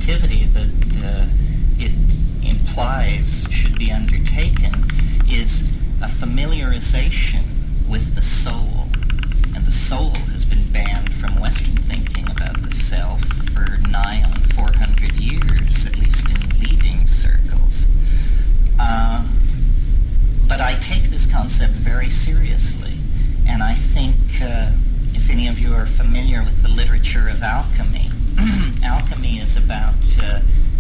activity that it implies should be undertaken is a familiarization with the soul. And the soul has been banned from Western thinking about the self for nigh on 400 years, at least in leading circles. But I take this concept very seriously, and I think if any of you are familiar with the literature of alchemy, alchemy is about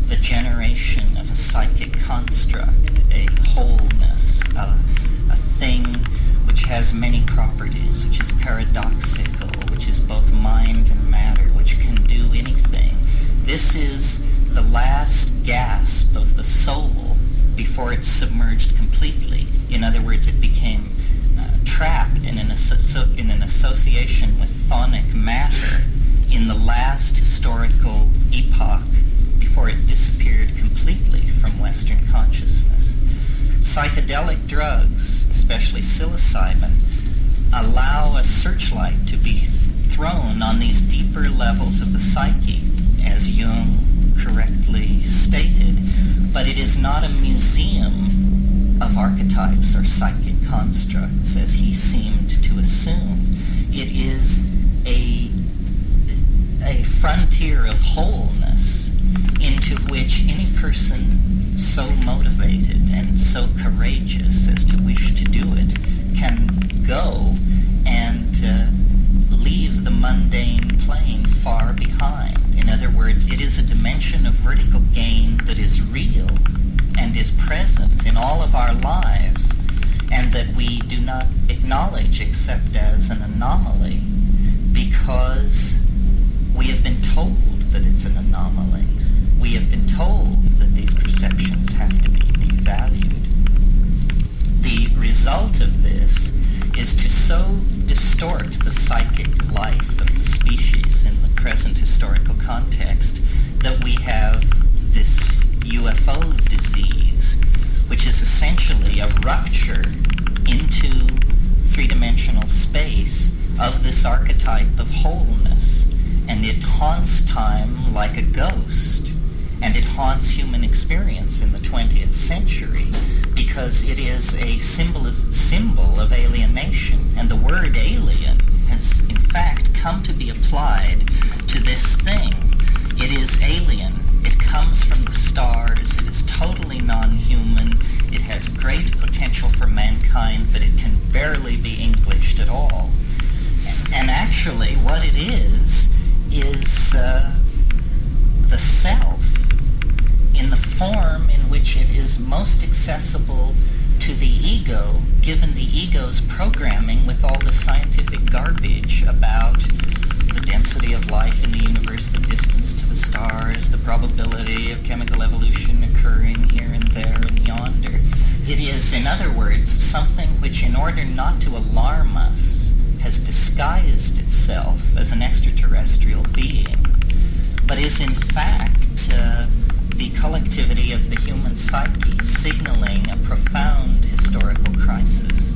the generation of a psychic construct, a wholeness, a thing which has many properties, which is paradoxical, which is both mind and matter, which can do anything. This is the last gasp of the soul before it's submerged completely. In other words, it became trapped in an association with chthonic matter in the last historical epoch before it disappeared completely from Western consciousness. Psychedelic drugs, especially psilocybin, allow a searchlight to be thrown on these deeper levels of the psyche, as Jung correctly stated, but it is not a museum of archetypes or psychic constructs, as he seemed to assume. It is a frontier of wholeness into which any person so motivated and so courageous as to wish to do it can go and leave the mundane plane far behind. In other words, it is a dimension of vertical gain that is real and is present in all of our lives, and that we do not acknowledge except as an anomaly because we have been told that it's an anomaly. We have been told that these perceptions have to be devalued. The result of this is to so distort the psychic life of the species in the present historical context that we have this UFO disease, which is essentially a rupture into three-dimensional space of this archetype of wholeness, and it haunts time like a ghost, and it haunts human experience in the 20th century because it is a symbol of alienation, and the word alien has in fact come to be applied to this thing. It is alien. It comes from the stars. It is totally non-human. It has great potential for mankind, but it can barely be Englished at all. And actually, what it is the self in the form in which it is most accessible to the ego, given the ego's programming with all the scientific garbage about the density of life in the universe, the distance to the stars, the probability of chemical evolution occurring here and there and yonder. It is, in other words, something which, in order not to alarm us, has disguised itself as an extraterrestrial being, but is in fact the collectivity of the human psyche signaling a profound historical crisis.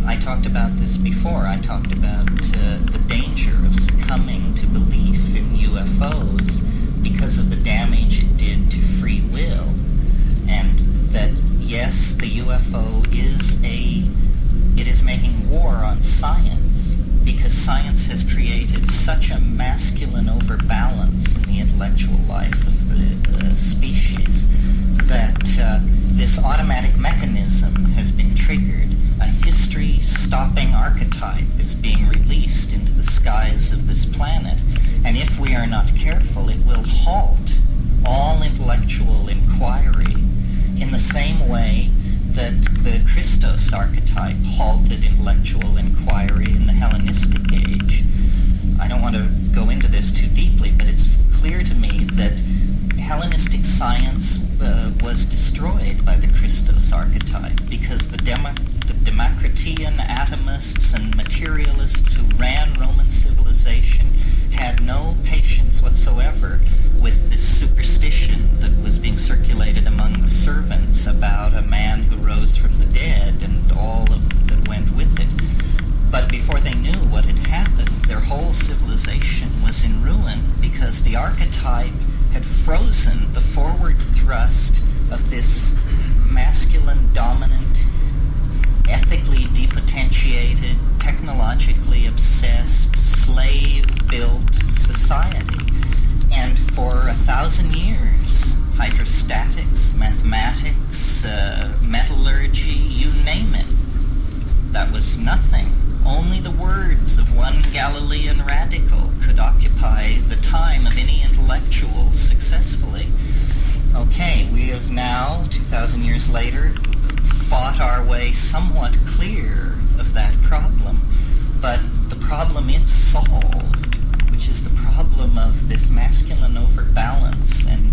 I talked about this before. I talked about the danger of succumbing to belief in UFOs because of the damage it did to free will, and that yes, the UFO is making war on science because science has created such a masculine overbalance in the intellectual life of the species that this automatic mechanism has been triggered. A history-stopping archetype is being released into the skies of this planet, and if we are not careful, it will halt all intellectual inquiry in the same way that the Christos archetype halted intellectual inquiry in the Hellenistic age. I don't want to go into this too deeply, but it's clear to me that Hellenistic science was destroyed by the Christos archetype because the Democritean atomists and materialists who ran Roman civilization had no patience whatsoever with this superstition that was being circulated among the servants about a man who rose from the dead and all that went with it. But before they knew what had happened, their whole civilization was in ruin because the archetype had frozen the forward thrust of this masculine dominant, ethically depotentiated, technologically obsessed, slave-built society. And for 1,000 years, hydrostatics, mathematics, metallurgy, you name it, that was nothing. Only the words of one Galilean radical could occupy the time of any intellectual successfully. Okay, we have now, 2,000 years later, fought our way somewhat clear of that problem. But the problem it's solved, which is the problem of this masculine overbalance and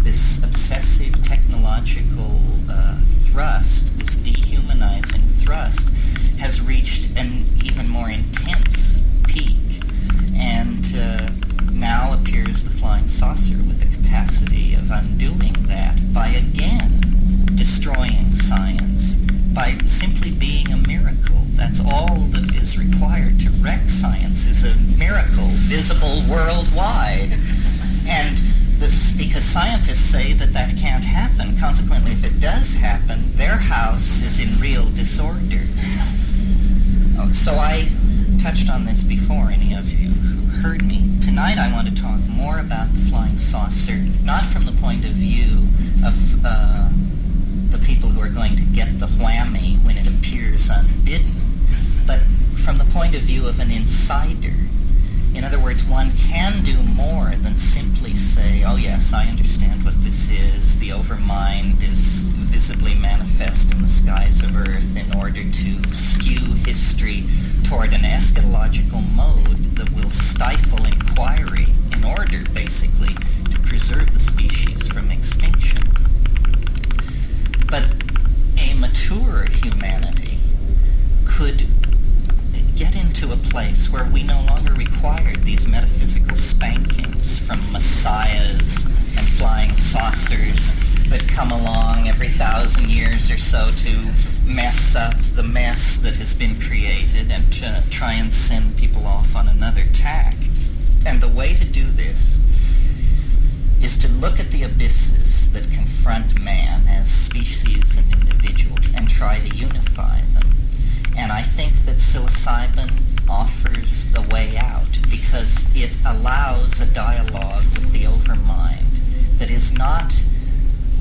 this obsessive technological thrust, this dehumanizing thrust, has reached an even more intense peak, and now appears the flying saucer with the capacity of undoing that by again destroying science, by simply being a miracle. That's all that is required to wreck science, is a miracle visible worldwide. And this, because scientists say that that can't happen, consequently if it does happen, their house is in real disorder. So I touched on this before, any of you who heard me. Tonight I want to talk more about the flying saucer, not from the point of view of the people who are going to get the whammy when it appears unbidden, but from the point of view of an insider. In other words, one can do more than simply say, oh yes, I understand what this is. The overmind is visibly manifest in the skies of Earth in order to skew history toward an eschatological mode that will stifle inquiry in order, basically, to preserve the species from extinction. But a mature humanity could get into a place where we no longer required these metaphysical spankings from messiahs and flying saucers that come along every 1,000 years or so to mess up the mess that has been created and to try and send people off on another tack. And the way to do this is to look at the abysses that confront man as species and individual and try to unify them. And I think that psilocybin offers a way out because it allows a dialogue with the overmind that is not,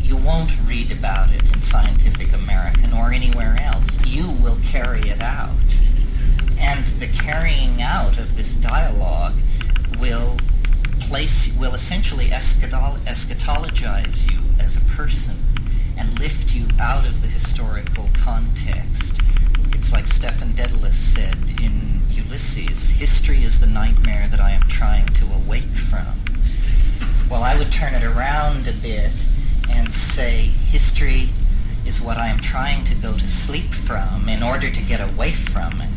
you won't read about it in Scientific American or anywhere else. You will carry it out. And the carrying out of this dialogue will essentially eschatologize you as a person and lift you out of the historical context. It's like Stephen Dedalus said in Ulysses, history is the nightmare that I am trying to awake from. Well, I would turn it around a bit and say history is what I am trying to go to sleep from in order to get away from it.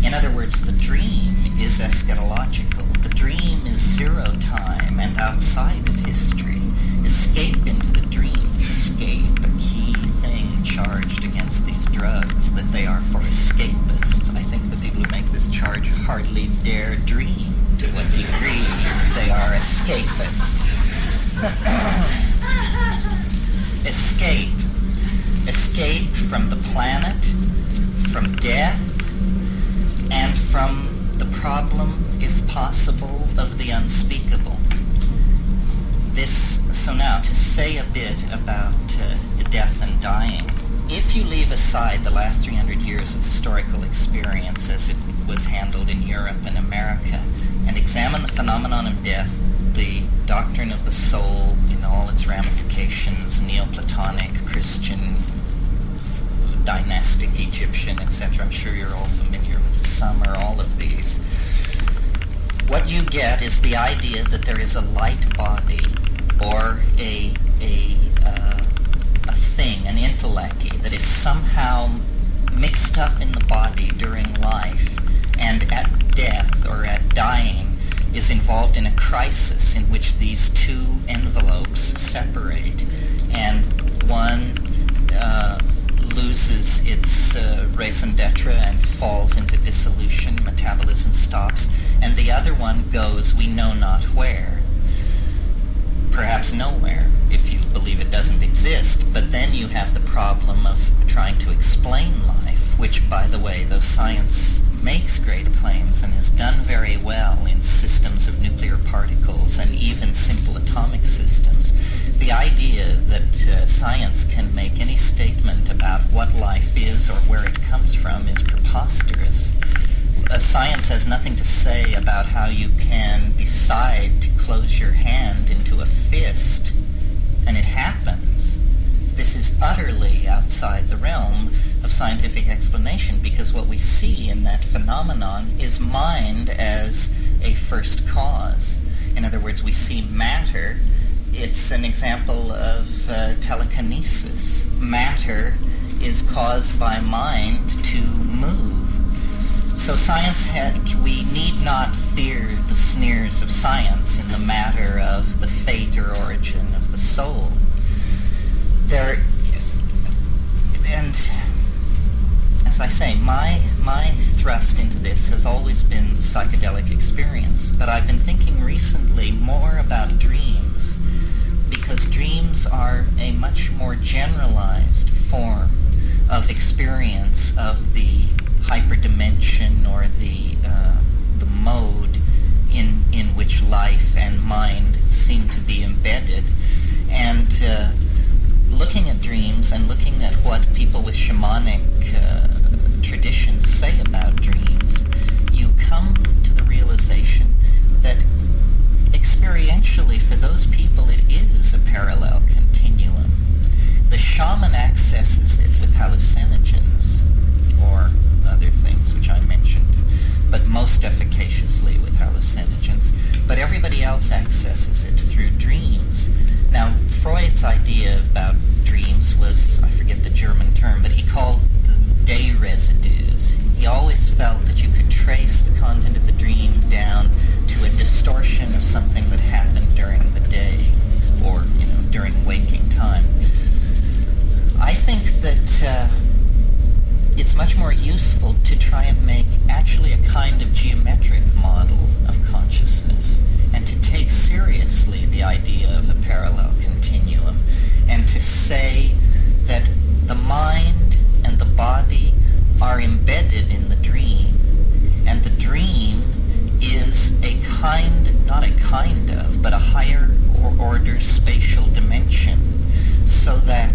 In other words, the dream is eschatological. The dream is zero time and outside of history. Escape into the dream. Escape, a key thing charged against these drugs, that they are for escapists. I think the people who make this charge hardly dare dream to what degree they are escapists. Escape. Escape from the planet, from death, and from the problem, if possible, of the unspeakable. So now, to say a bit about death and dying. If you leave aside the last 300 years of historical experience as it was handled in Europe and America, and examine the phenomenon of death, the doctrine of the soul in all its ramifications, Neoplatonic, Christian, dynastic, Egyptian, etc. I'm sure you're all familiar with some or all of these. What you get is the idea that there is a light body or a thing, an intellect, that is somehow mixed up in the body during life, and at death or at dying is involved in a crisis in which these two envelopes separate, and one loses its raison d'etre and falls into dissolution, metabolism stops, and the other one goes we know not where. perhaps nowhere, if you believe it doesn't exist. But then you have the problem of trying to explain life, which, by the way, though science makes great claims and has done very well in systems of nuclear particles and even simple atomic systems, the idea that science can make any statement about what life is or where it comes from is preposterous. Science has nothing to say about how you can decide to close your hand into a fist, and it happens. This is utterly outside the realm of scientific explanation, because what we see in that phenomenon is mind as a first cause. In other words, we see matter. It's an example of telekinesis. Matter is caused by mind to move. So we need not fear the sneers of science in the matter of the fate or origin of the soul. And as I say, my thrust into this has always been the psychedelic experience, but I've been thinking recently more about dreams, because dreams are a much more generalized form of experience of the hyperdimension, or the mode in which life and mind seem to be embedded. And looking at dreams and looking at what people with shamanic traditions say about dreams, you come to the realization that experientially for those people it is a parallel continuum. The shaman accesses it with hallucinogens or other things which I mentioned, but most efficaciously with hallucinogens. But everybody else accesses it through dreams. Now, Freud's idea about dreams was, I forget the German term, but he called them day residues. He always felt that you could trace the content of the dream down to a distortion of something that happened during the day, or, during waking time. I think that it's much more useful to try and make actually a kind of geometric model of consciousness, and to take seriously the idea of a parallel continuum, and to say that the mind and the body are embedded in the dream, and the dream is not a kind of, but a higher order spatial dimension, so that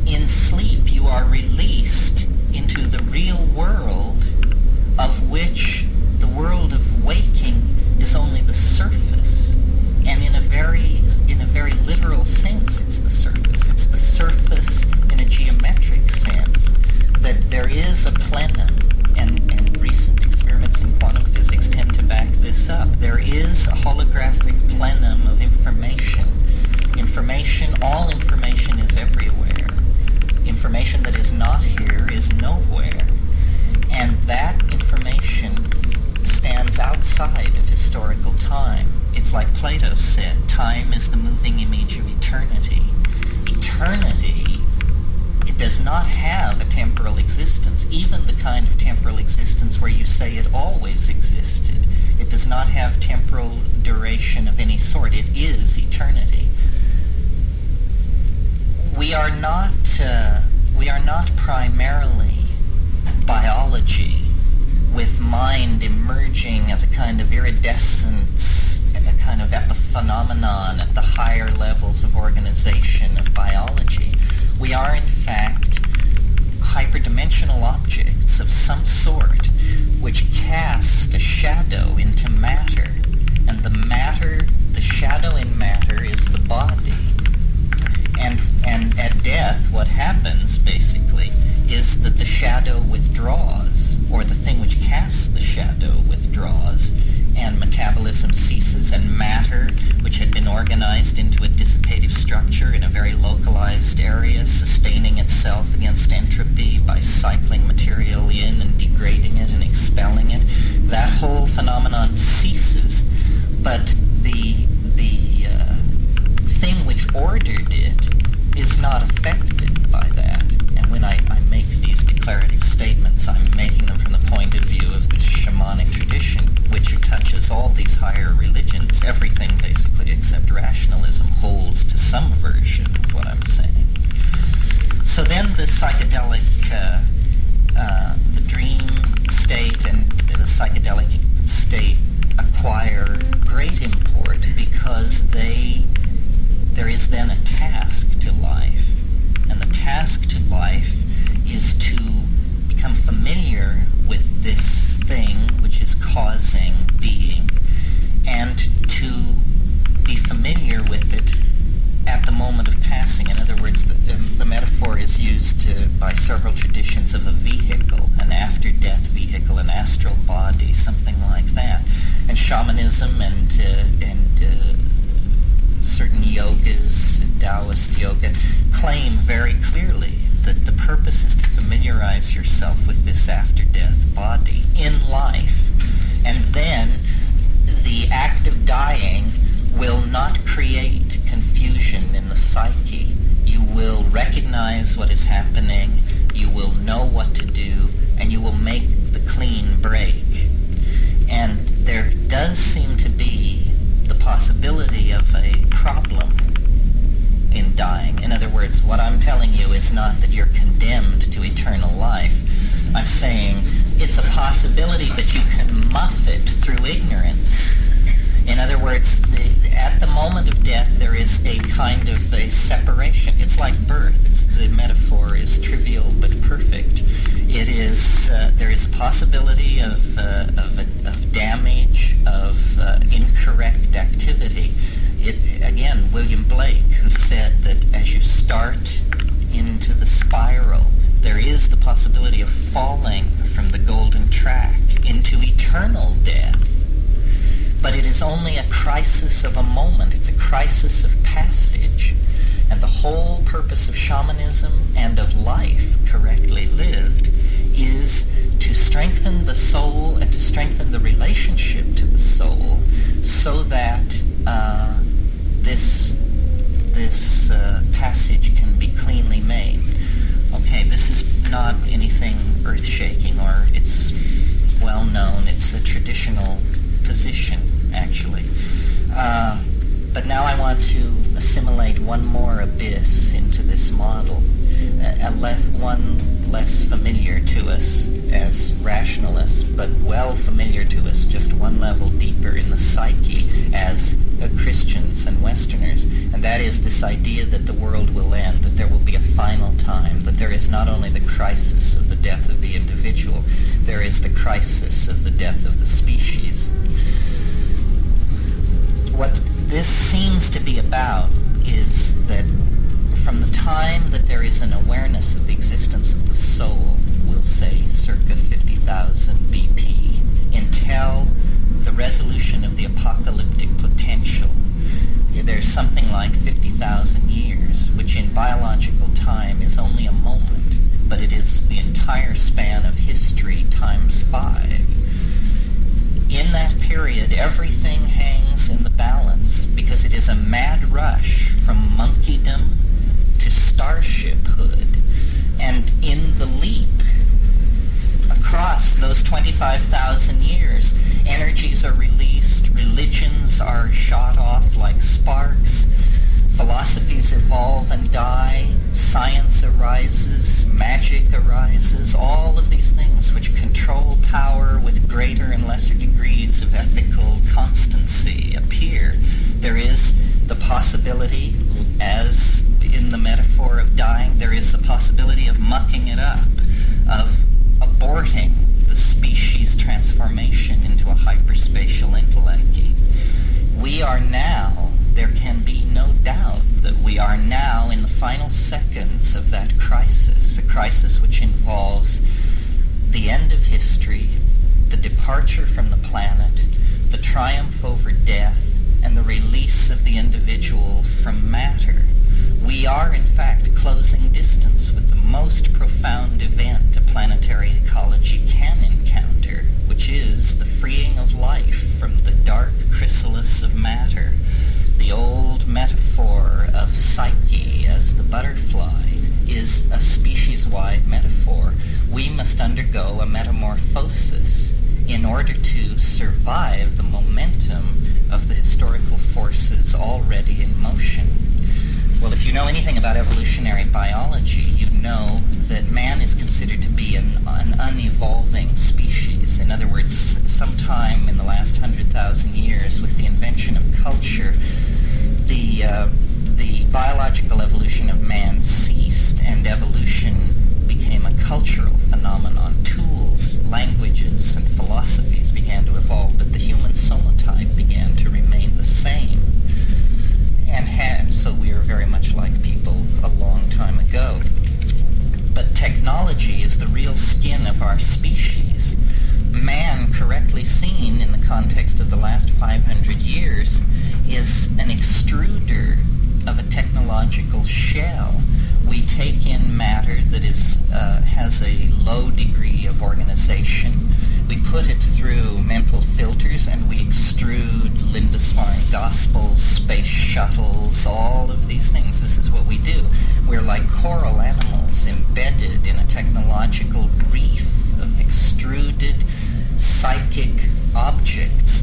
in sleep you are released into the real world, of which the world of waking is only the surface. And in a very literal sense, it's the surface. It's the surface in a geometric sense, that there is a plenum, and recent experiments in quantum physics tend to back this up. There is a holographic plenum of information. All information is everywhere. Information that is not here is nowhere. And that information stands outside of historical time. It's like Plato said, time is the moving image of eternity. Eternity, it does not have a temporal existence, even the kind of temporal existence where you say it always existed. It does not have temporal duration of any sort. It is eternity. We are not primarily biology, with mind emerging as a kind of iridescence, a kind of epiphenomenon at the higher levels of organization of biology. We are, in fact, hyperdimensional objects of some sort which cast a shadow into matter, and the shadow in matter is the body. And at death, what happens, basically, is that the shadow withdraws, or the thing which casts the shadow withdraws, and metabolism ceases, and matter, which had been organized into a dissipative structure in a very localized area, sustaining itself against entropy by cycling material in and degrading it and expelling it, that whole phenomenon ceases. But the thing which ordered it is not affected by that. And when I make these declarative statements, I'm making them from the point of view of this shamanic tradition, which touches all these higher religions. Everything basically psychedelic, the dream state and the psychedelic state acquire great import because there is then a task to life. And the task to life is to become familiar with this thing which is causing being, and to be familiar with it at the moment of passing. In other words, the metaphor is used by several traditions of a vehicle, an after-death vehicle, an astral body, something like that. And shamanism and certain yogas, Taoist yoga, claim very clearly that the purpose is to familiarize yourself with this after-death body in life. And then the act of dying will not create confusion in the psyche. You will recognize what is happening, you will know what to do, and you will make the clean break. And there does seem to be the possibility of a problem in dying. In other words, what I'm telling you is not that you're condemned to eternal life. I'm saying it's a possibility, but you can muff it through ignorance. In other words, at the moment of death, there is a kind of a separation. It's like birth. The metaphor is trivial but perfect. It is there is a possibility of damage, of incorrect activity. Again, William Blake, who said that as you start into the spiral, there is the possibility of falling from the golden track into eternal death. But it is only a crisis of a moment. It's a crisis of passage. And the whole purpose of shamanism and of life, correctly lived, is to strengthen the soul and to strengthen the relationship to the soul so that this passage can be cleanly made. Okay, this is not anything earth-shaking, or it's well known. It's a traditional position, actually. But now I want to assimilate one more abyss into this model, one less familiar to us as rationalists, but well familiar to us just one level deeper in the psyche as Christians and Westerners, and that is this idea that the world will end, that there will be a final time, that there is not only the crisis of the death of the individual, there is the crisis of the death of the species. What this seems to be about is that from the time that there is an awareness of the existence of the soul, we'll say circa 50,000 BP, until the resolution of the apocalyptic potential, there's something like 50,000 years, which in biological time is only a moment, but it is the entire span of history times 5. In that period, everything hangs in the balance because it is a mad rush from monkeydom to starshiphood. And in the leap across those 25,000 years, energies are released, religions are shot off like sparks, philosophies evolve and die, science arises, magic arises, all of these things which control power with greater and lesser degrees of ethical constancy appear. There is the possibility, as in the metaphor of dying, there is the possibility of mucking it up, of aborting the species transformation into a hyperspatial intellect. We are now, there can be no doubt that we are now in the final seconds of that crisis, a crisis which involves the end of history, the departure from the planet, the triumph over death, and the release of the individual from matter. We are, in fact, closing distance with the most profound event a planetary ecology can encounter, which is the freeing of life from the dark chrysalis of matter. The old metaphor of psyche as the butterfly is a species-wide metaphor. We must undergo a metamorphosis in order to survive the momentum of the historical forces already in motion. Well, if you know anything about evolutionary biology, you know that man is considered to be an unevolving species. In other words, sometime in the last 100,000 years, with the invention of culture, the biological evolution of man ceased, and evolution became a cultural phenomenon. Tools, languages, and philosophies began to evolve, but the human somotype began to remain the same. And so we are very much like people a long time ago. But technology is the real skin of our species. Man, correctly seen in the context of the last 500 years, is an extruder of a technological shell. We take in matter that has a low degree of organization. We put it through mental filters, and we extrude Lindisfarne Gospels, space shuttles, all of these things. This is what we do. We're like coral animals embedded in a technological reef of extruded psychic objects.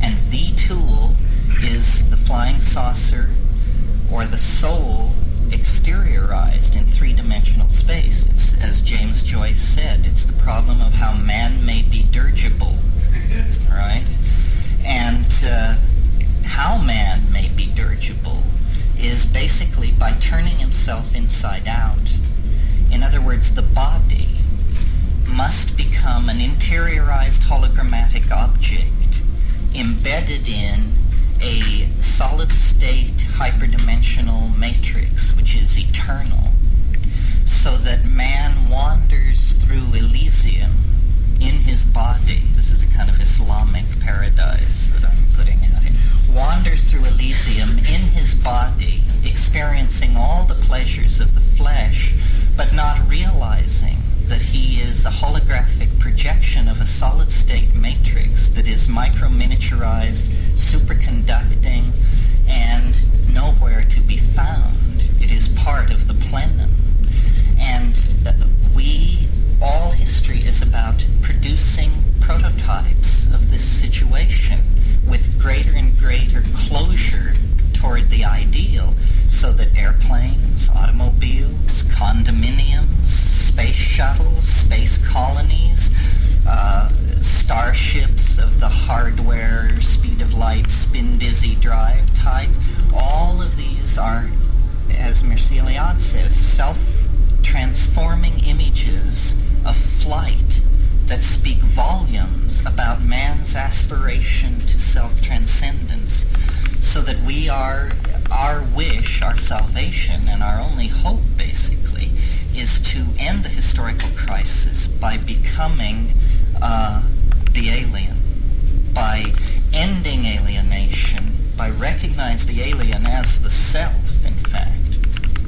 And the tool is the flying saucer or the soul exteriorized in three-dimensional space. It's, as James Joyce said, it's the problem of how man may be dirigible, right? And how man may be dirigible is basically by turning himself inside out. In other words, the body must become an interiorized hologrammatic object embedded in a solid-state hyperdimensional matrix, which is eternal, so that man wanders through Elysium in his body. This is a kind of Islamic paradise that I'm putting out here. Wanders through Elysium in his body, experiencing all the pleasures of the flesh, but not realizing that he is a holographic projection of a solid-state matrix that is micro-miniaturized, superconducting, and nowhere to be found. It is part of the plenum. And all history is about producing prototypes of this situation with greater and greater closure toward the ideal, so that airplanes, automobiles, condominiums, space shuttles, space colonies, starships of the hardware, speed of light, spin-dizzy drive type, all of these are, as Mircea Eliade says, self-transforming images of flight that speak volumes about man's aspiration to self-transcendence, so that we are, our wish, our salvation, and our only hope, basically, is to end the historical crisis by becoming the alien, by ending alienation, by recognizing the alien as the self, in fact,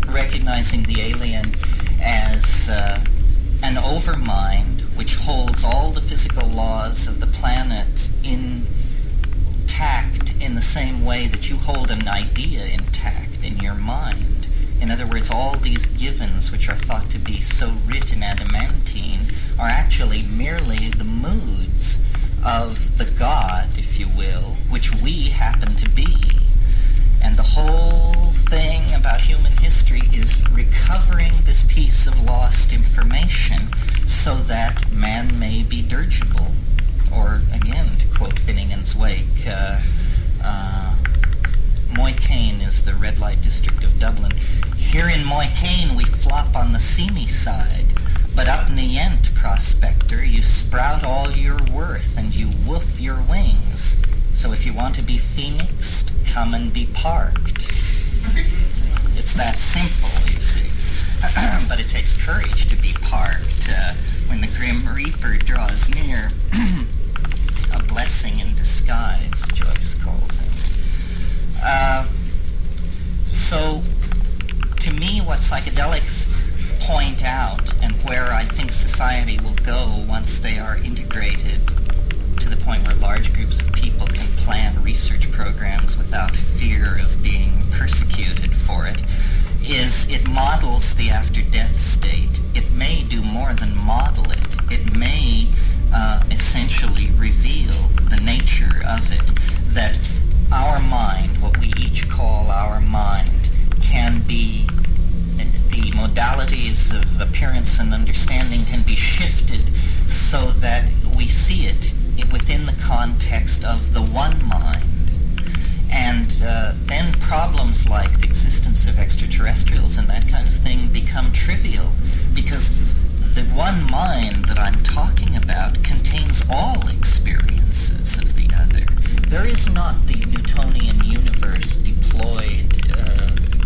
recognizing the alien as an overmind which holds all the physical laws of the planet intact in the same way that you hold an idea intact in your mind. In other words, all these givens, which are thought to be so rich in adamantine, are actually merely the moods of the God, if you will, which we happen to be. And the whole thing about human history is recovering this piece of lost information so that man may be dirigible. Or, again, to quote Finnegan's Wake, Moycane is the red light district of Dublin. Here in Moycane we flop on the seamy side, but up in the Ent, prospector, you sprout all your worth and you woof your wings. So if you want to be phoenixed, come and be parked. It's that simple, you see. But it takes courage to be parked when the Grim Reaper draws near. A blessing in disguise, Joyce calls him. So, to me, what psychedelics point out, and where I think society will go once they are integrated to the point where large groups of people can plan research programs without fear of being persecuted for it, is it models the after-death state. It may do more than model it. It may essentially reveal the nature of it, that our mind, what we each call our mind, can be the modalities of appearance and understanding can be shifted so that we see it within the context of the one mind. And then problems like the existence of extraterrestrials and that kind of thing become trivial, because the one mind that I'm talking about contains all experiences of the other. There is not the Newtonian universe deployed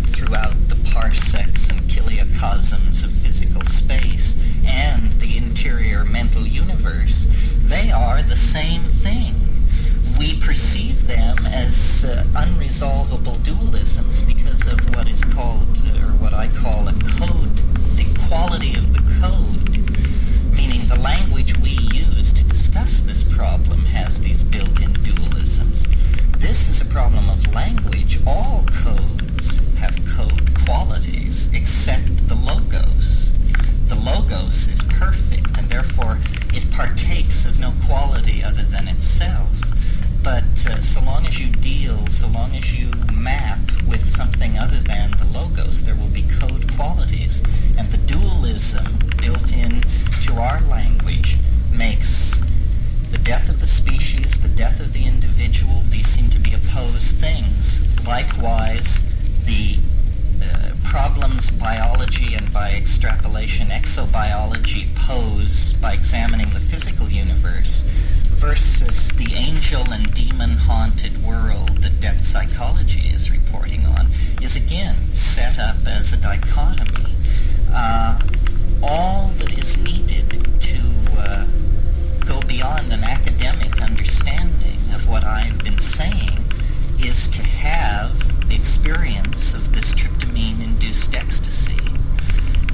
throughout the parsecs and kiliocosms of physical space and the interior mental universe. They are the same thing. We perceive them as unresolvable dualisms because of what is called, or what I call, a code, the quality of the code, meaning the language we use to discuss this problem has these built-in dualisms. This is a problem of language. All codes have code qualities except the logos. The logos is perfect, and therefore it partakes of no quality other than itself. But so long as you map with something other than the logos, there will be code qualities. And the dualism built in to our language makes the death of the species, the death of the individual, these seem to be opposed things. Likewise, the problems biology and by extrapolation exobiology pose by examining the physical universe versus the angel and demon-haunted world that death psychology is reporting on is again set up as a dichotomy. All that is needed to go beyond an academic understanding of what I've been saying is to have the experience of this tryptamine-induced ecstasy.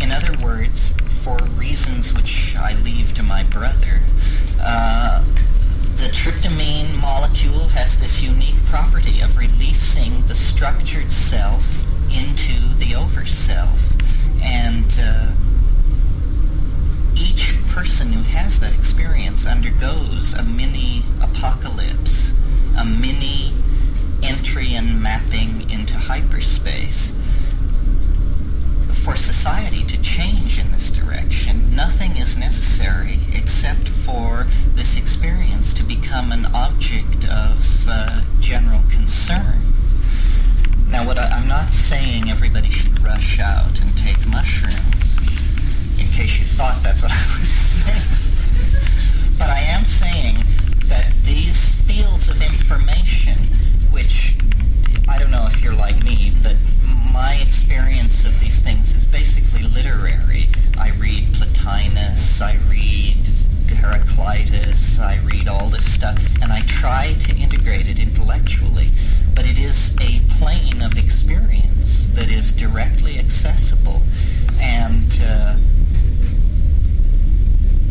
In other words, for reasons which I leave to my brother, the tryptamine molecule has this unique property of releasing the structured self into the over-self. And each person who has that experience undergoes a mini-apocalypse, a mini entry and mapping into hyperspace. For society to change in this direction, nothing is necessary except for this experience to become an object of general concern. Now, I'm not saying everybody should rush out and take mushrooms, in case you thought that's what I was saying. But I am saying that these fields of information, which, I don't know if you're like me, but my experience of these things is basically literary. I read Plotinus, I read Heraclitus, I read all this stuff, and I try to integrate it intellectually. But it is a plane of experience that is directly accessible, and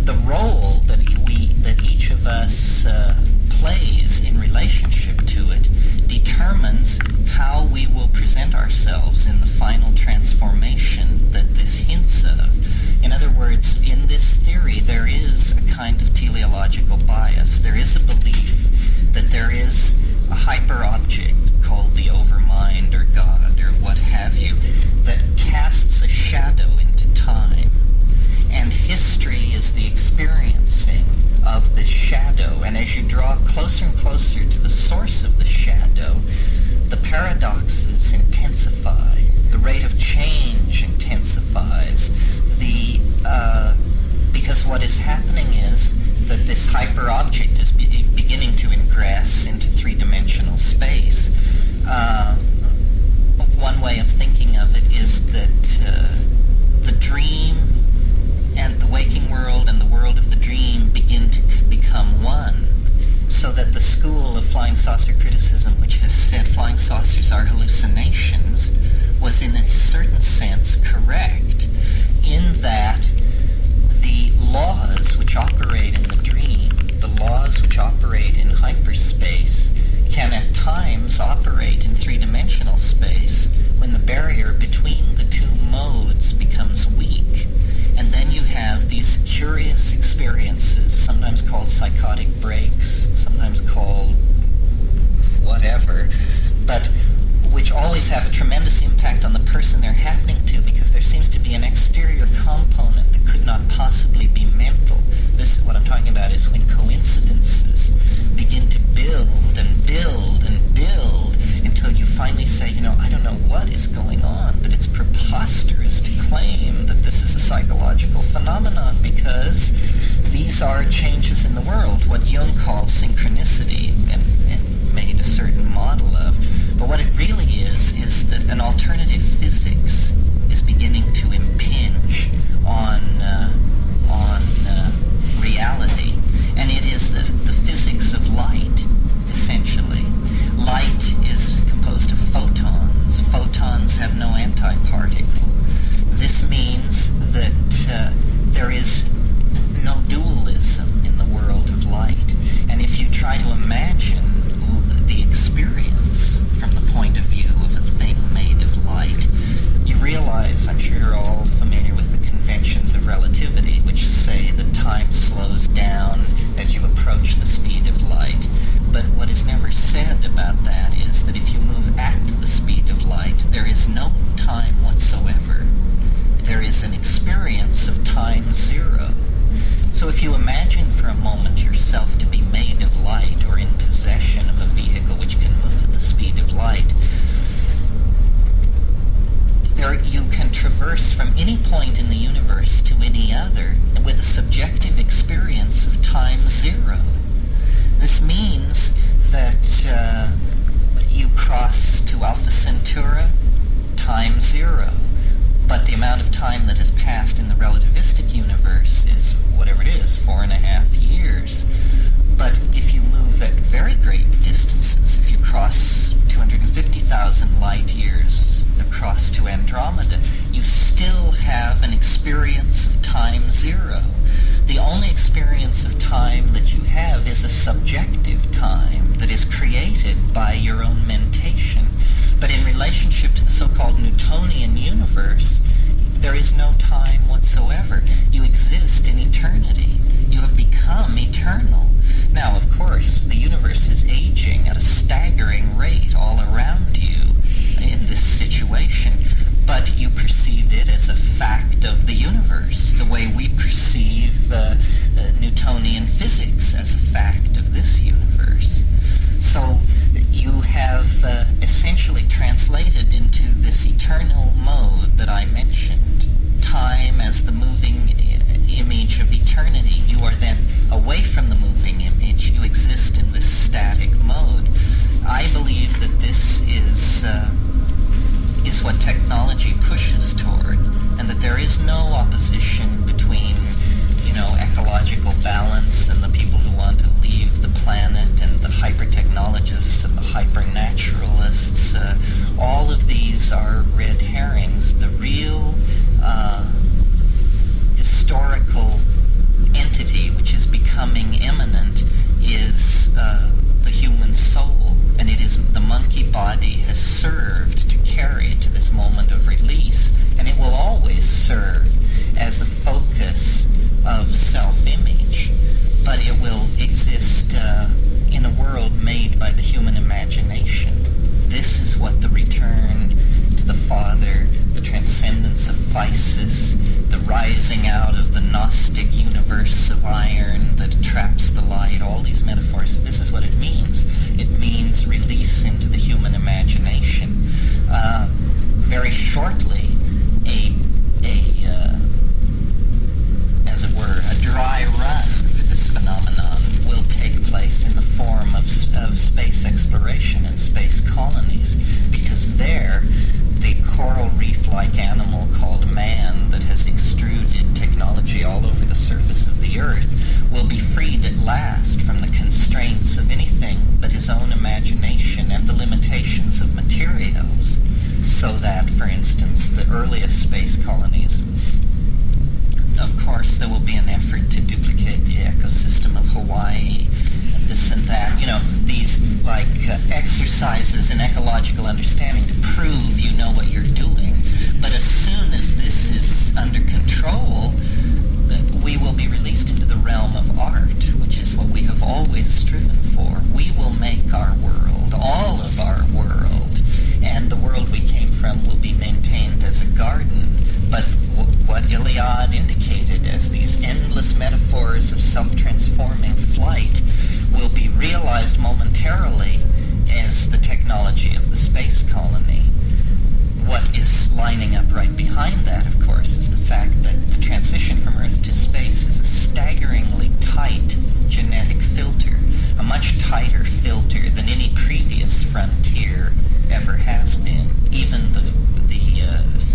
the role that each of us plays in relationship to it determines how we will present ourselves in the final transformation that this hints of. In other words, in this theory, there is a kind of teleological bias. There is a belief that there is a hyper-object called the overmind or God or what have you that casts a shadow into time. And history is the experiencing of this shadow. And as you draw closer and closer to the source of the shadow, the paradoxes intensify. The rate of change intensifies. Because what is happening is that this hyper-object is beginning to ingress into three-dimensional space. One way of thinking of it is that the dream and the waking world and the world of the dream begin to become one, so that the school of flying saucer criticism, which has said flying saucers are hallucinations, was in a certain sense correct, in that the laws which operate in the dream, the laws which operate in hyperspace, can at times operate in three-dimensional space when the barrier between the two modes becomes weak. And then you have these curious experiences, sometimes called psychotic breaks, sometimes called whatever, but which always have a tremendous impact on the person they're happening to, because there seems to be be an exterior component that could not possibly be mental. This, what I'm talking about, is when coincidences begin to build and build and build until you finally say, I don't know what is going on, but it's preposterous to claim that this is a psychological phenomenon because these are changes in the world, what Jung called synchronicity and made a certain model of. But what it really is that an alternative physics is beginning to impinge on reality, and it is the physics of light, essentially. Light is composed of photons. Photons have no antiparticle. This means that there is no dualism in the world of light. And if you try to imagine the experience from the point of view of a thing made of light, you realize, I'm sure you're all familiar with the conventions of relativity, which say that time slows down as you approach the speed of light. But what is never said about that is that if you move at the speed of light, there is no time whatsoever. There is an experience of time zero. So if you imagine for a moment yourself to be made of light or in possession of a vehicle which can move at the speed of light, there you can traverse from any point in the universe to any other with a subjective experience of time zero. This means that you cross to Alpha Centauri, time zero. But the amount of time that has passed in the relativistic universe is whatever it is, 4.5 years. But if you move at very great distances, if you cross 250,000 light years across to Andromeda, you still have an experience of time zero. The only experience of time that you have is a subjective time that is created by your own mentation. But in relationship to the so-called Newtonian universe, there is no time whatsoever. You exist in eternity. You have become eternal. Now, of course, the universe is aging at a staggering rate all around you in this situation, but you perceive it as a fact of the universe, the way we perceive Newtonian physics as a fact of this universe. So you have essentially translated into this eternal mode that I mentioned, time as the moving image of eternity. You are then away from the moving image. You exist in this static mode. I believe that this is what technology pushes toward, and that there is no opposition between ecological balance and the people who want to leave the planet and the hyper-technologists and the hyper-naturalists. All of these are red herrings. The real historical entity which is becoming imminent is the human soul, and it is the monkey body has served to carry it to this moment of release, and it will always serve as the focus of self-image, but it will exist in a world made by the human imagination. This is what the return to the Father, the transcendence of physis, the rising out of the Gnostic universe of iron that traps the light, all these metaphors, this is what it means. It means release into the human imagination. Very shortly, as it were, a dry run for this phenomenon will take place in the form of space exploration and space colonies, because there, the coral reef-like animal called man that has extruded technology all over the surface of the Earth will be freed at last from the constraints of anything but his own imagination and the limitations of materials, so that, for instance, the earliest space colonies, of course, there will be an effort to duplicate the ecosystem of Hawaii and this and that. These exercises in ecological understanding to prove you know what you're doing. But as soon as this is under control, we will be released into the realm of art, which is what we have always striven for. We will make our world, all of our world, and the world we came from will be maintained as a garden. But militarily as the technology of the space colony. What is lining up right behind that, of course, is the fact that the transition from Earth to space is a staggeringly tight genetic filter, a much tighter filter than any previous frontier ever has been. Even the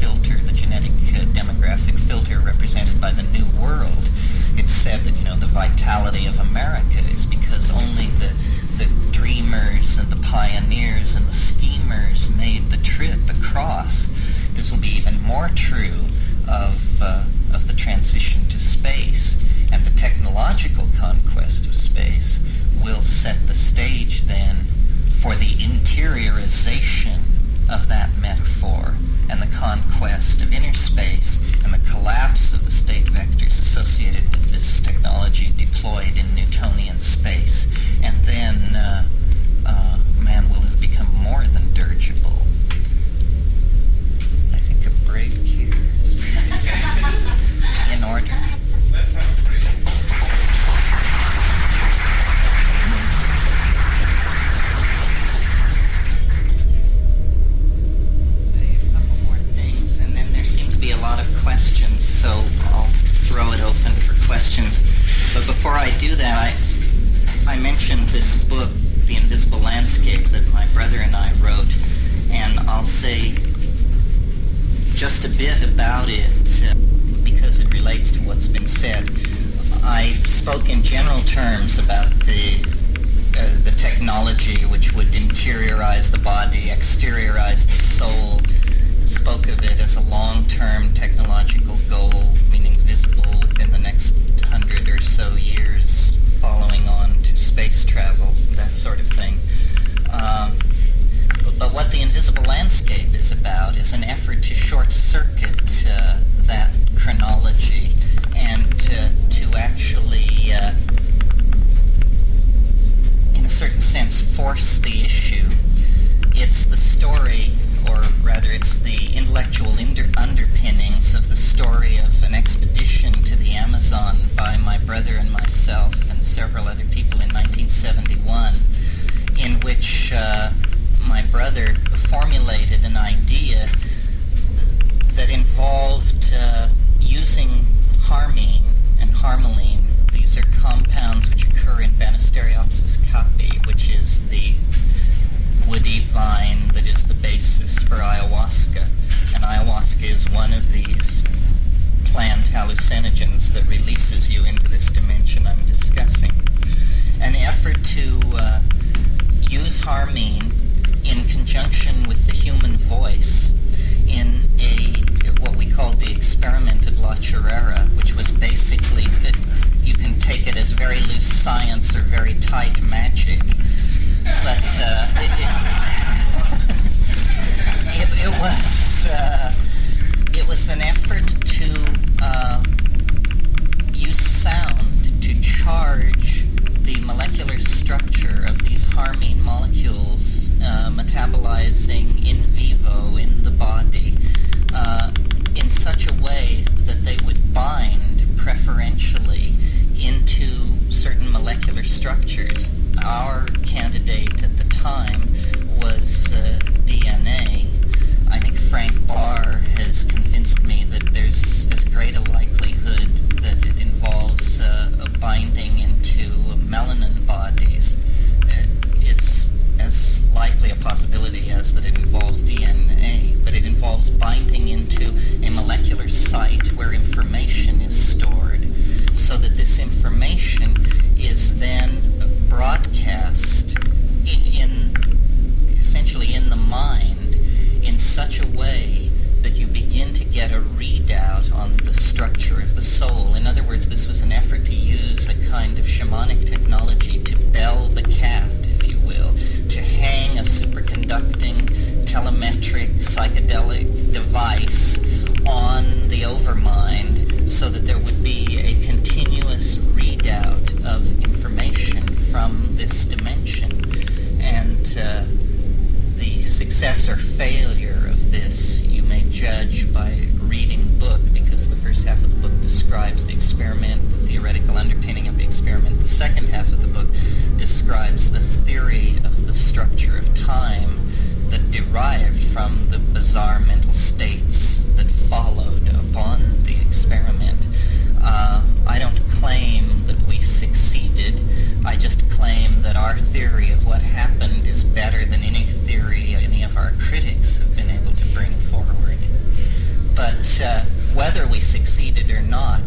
filter, the genetic demographic filter represented by the New World, it's said that, the vitality of America is because only the dreamers and the pioneers and the schemers made the trip across. This will be even more true of the transition to space, and the technological conquest of space will set the stage then for the interiorization of that metaphor and the conquest of inner space and the collapse of the state vectors associated with this technology deployed in Newtonian space. And then man will have become more than dirigible. I think a break here is in order. Let's have a break. Say a couple more things, and then there seem to be a lot of questions, so I'll throw it open for questions. But before I do that, I mentioned this book, The Invisible Landscape, that my brother and I wrote, and I'll say just a bit about it because it relates to what's been said. I spoke in general terms about the technology which would interiorize the body, exteriorize the soul, spoke of it as a long-term technological goal, meaning visible within the next 100 or so years, following on to space travel, that sort of thing. But what the invisible landscape is about is an effort to short-circuit that chronology and to actually, in a certain sense, force the issue. It's the story, or rather it's the intellectual underpinnings of the story of an expedition to the Amazon by my brother and myself and several other people in 1971, in which my brother formulated an idea that involved using harmine and harmaline. These are compounds which occur in Banisteriopsis caapi, which is the woody vine that is the basis for ayahuasca. And ayahuasca is one of these plant hallucinogens that releases you into this dimension I'm discussing. An effort to use harmine in conjunction with the human voice in what we called the experimented La Chorrera, which was basically, you can take it as very loose science or very tight magic, but it was an effort to use sound to charge the molecular structure of these harmine molecules metabolizing in vivo in the body in such a way that they would bind preferentially into certain molecular structures. Our candidate at the time was DNA. I think Frank Barr has convinced me that there's as great a likelihood that it involves a binding into melanin bodies. It's as likely a possibility as that it involves DNA, but it involves binding into a molecular site where information is stored, so that this information is then broadcast essentially in the mind in such a way that you begin to get a readout on the structure of the soul. In other words, this was an effort to use a kind of shamanic technology to bell the cat, if you will, to hang a superconducting telemetric psychedelic device on the overmind so that there would be a continuous readout of information from this dimension. And the success or failure of this you may judge by reading the book, because the first first half of the book describes the experiment, the theoretical underpinning of the experiment. The second half of the book describes the theory of the structure of time that derived from the bizarre mental states that followed upon the experiment. I don't claim that we succeeded. I just claim that our theory of what happened is better than any theory any of our critics have been able to bring forward. But whether we succeeded or not,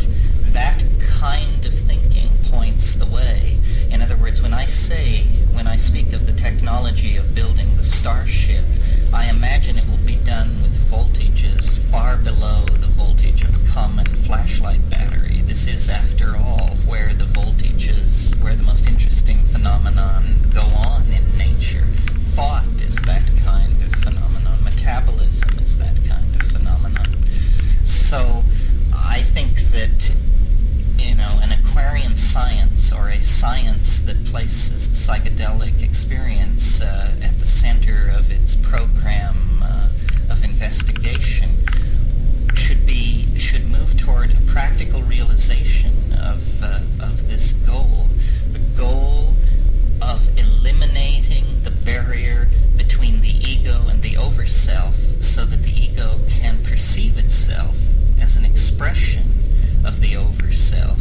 that kind of thinking points the way. In other words, when I speak of the technology of building the starship, I imagine it will be done with voltages far below the voltage of a common flashlight battery. This is, after all, where the most interesting phenomenon go on in nature. Thought is that kind of phenomenon. Metabolism is that kind of phenomenon. So I think that, an Aquarian science, or a science that places the psychedelic experience at the center of its program of investigation, should move toward a practical realization of this goal, the goal of eliminating the barrier between the ego and the overself, so that the ego can perceive itself as an expression of the overself,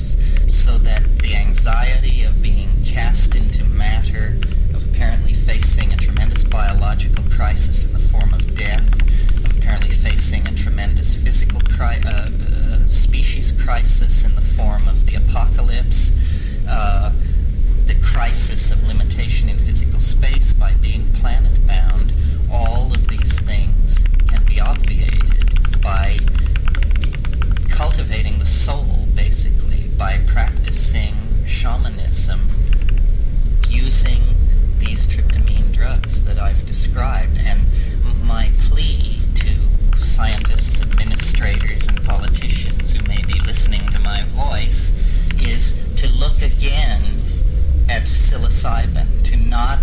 so that the anxiety of being cast into matter, of apparently facing a tremendous biological crisis in the form of death, of apparently facing a tremendous physical species crisis in the form of the apocalypse, the crisis of limitation in physical space by being planet-bound, all of these things can be obviated by cultivating the soul, basically, by practicing shamanism, using these tryptamine drugs that I've described. And my plea to scientists, administrators, and politicians who may be listening to my voice is to look again at psilocybin, to not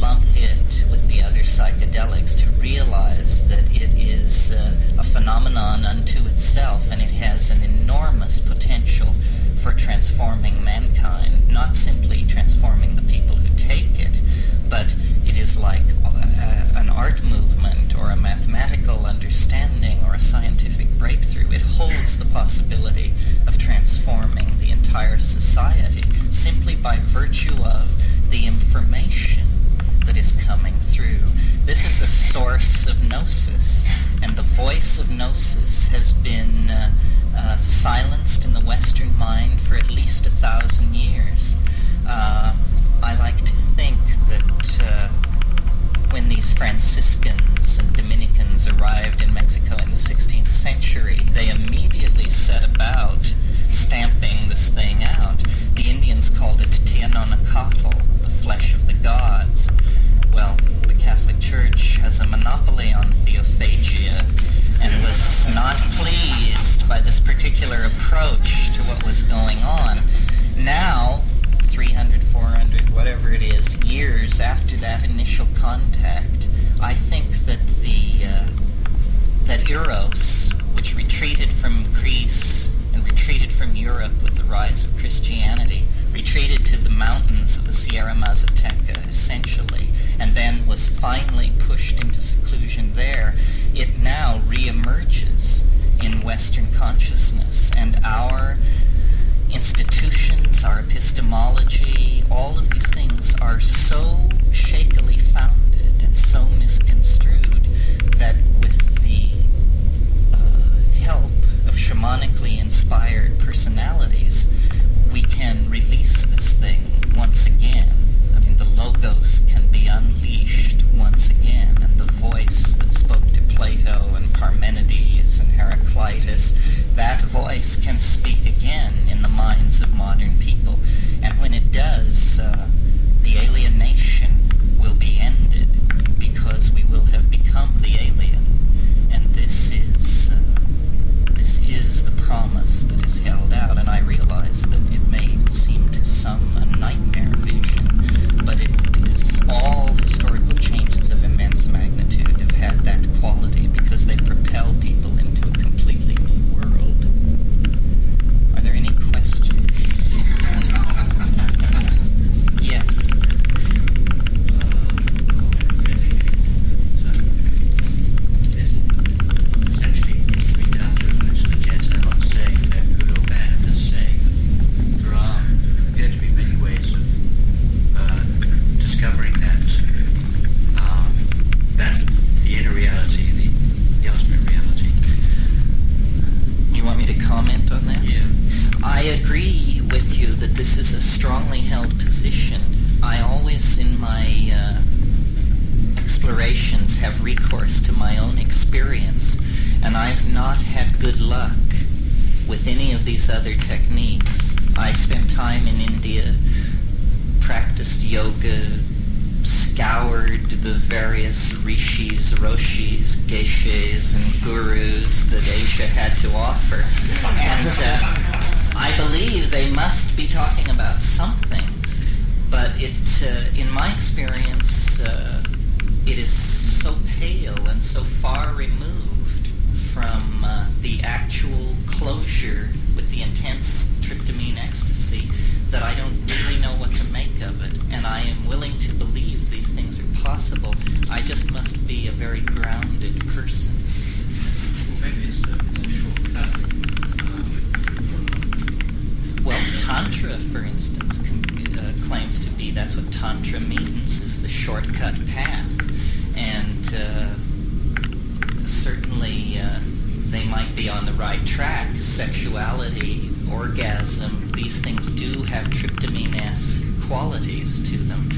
lump it with the other psychedelics, to realize that it is a phenomenon unto itself, and it has an enormous potential for transforming mankind, not simply transforming the people who take it, but it is like an art movement or a mathematical understanding or a scientific breakthrough. It holds the possibility of transforming the entire society simply by virtue of the information that is coming through. This is a source of gnosis, and the voice of gnosis has been silenced in the Western mind for at least 1,000 years. I like to think that when these Franciscans and Dominicans arrived in Mexico in the 16th century, they immediately set about stamping this thing out. The Indians called it Tianonacatl, the flesh of the gods. Well, the Catholic Church has a monopoly on theophagia and was not pleased by this particular approach to what was going on. Now, 300, 400, whatever it is, years after that initial contact, I think that that Eros, which retreated from Greece and retreated from Europe with the rise of Christianity, retreated to the mountains of the Sierra Mazateca, essentially, and then was finally pushed into seclusion there, it now reemerges in Western consciousness, and our institutions, our epistemology, all of these things are so shakily founded and so misconstrued that with the help of shamanically inspired personalities, we can release this thing once again. I mean, the logos can be unleashed once again, and the voice that spoke to Plato and Parmenides and Heraclitus, that voice can speak again in the minds of modern people. And when it does, the alienation that this is a strongly held position, I always, in my explorations, have recourse to my own experience, and I've not had good luck with any of these other techniques. I spent time in India, practiced yoga, scoured the various rishis, roshis, geshes, and gurus that Asia had to offer. And I believe they must be talking about something, but in my experience, it is so pale and so far removed from the actual closure with the intense tryptamine ecstasy that I don't really know what to make of it, and I am willing to believe these things are possible. I just must be a very grounded person. Well, maybe it's a shortcut. Well, Tantra, for instance, claims to be, that's what Tantra means, is the shortcut path. And certainly they might be on the right track. Sexuality, orgasm, these things do have tryptamine-esque qualities to them.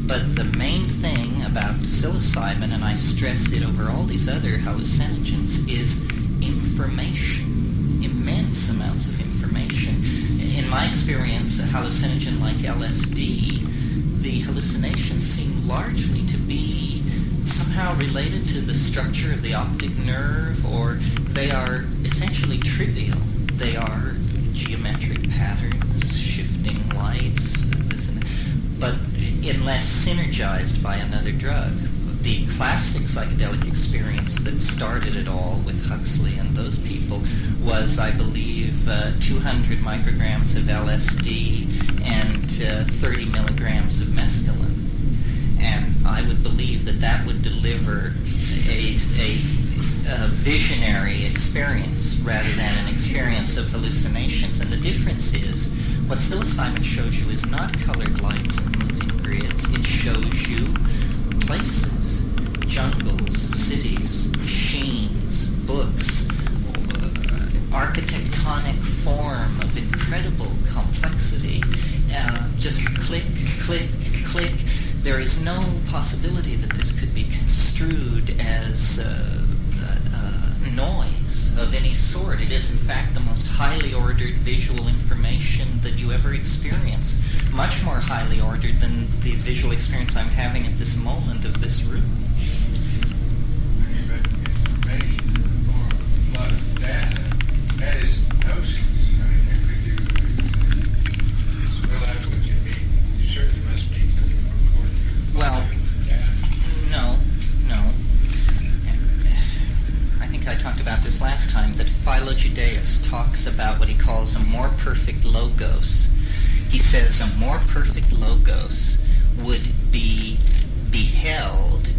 But the main thing about psilocybin, and I stress it over all these other hallucinogens, is information. Immense amounts of information. In my experience, a hallucinogen like LSD, the hallucinations seem largely to be somehow related to the structure of the optic nerve, or they are essentially trivial. They are geometric patterns, shifting lights, this and that, but unless synergized by another drug. The classic psychedelic experience that started it all with Huxley and those people was, I believe, 200 micrograms of LSD and 30 milligrams of mescaline. And I would believe that that would deliver a visionary experience rather than an experience of hallucinations. And the difference is, what psilocybin shows you is not colored lights and moving grids. It shows you places, jungles, cities, machines, books, architectonic form of incredible complexity. Just click, click, click. There is no possibility that this could be construed as noise of any sort. It is, in fact, the most highly ordered visual information that you ever experience. Much more highly ordered than the visual experience I'm having at this moment of this room. Information or a lot of data, that is notions. I mean, if you spell out what you mean, you certainly must mean something more important. Well, no. I think I talked about this last time, that Philo-Judaeus talks about what he calls a more perfect logos. He says a more perfect logos would be beheld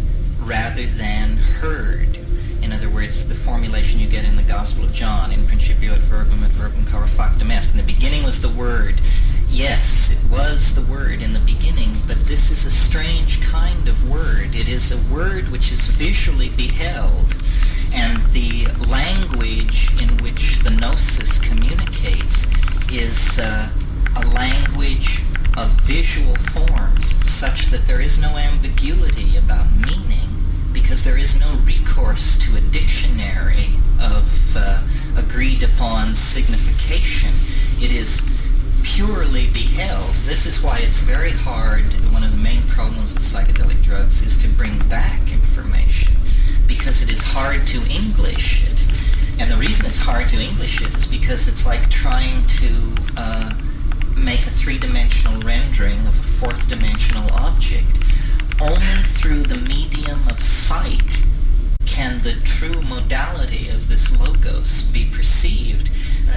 rather than heard. In other words, the formulation you get in the Gospel of John, in principio et verbum caro factum est. In the beginning was the Word. Yes, it was the Word in the beginning, but this is a strange kind of word. It is a word which is visually beheld, and the language in which the gnosis communicates is a language of visual forms, such that there is no ambiguity about meaning, because there is no recourse to a dictionary of agreed upon signification. It is purely beheld. This is why it's very hard. One of the main problems with psychedelic drugs is to bring back information, because it is hard to English it. And the reason it's hard to English it is because it's like trying to make a three-dimensional rendering of a fourth-dimensional object. Only through the medium of sight can the true modality of this logos be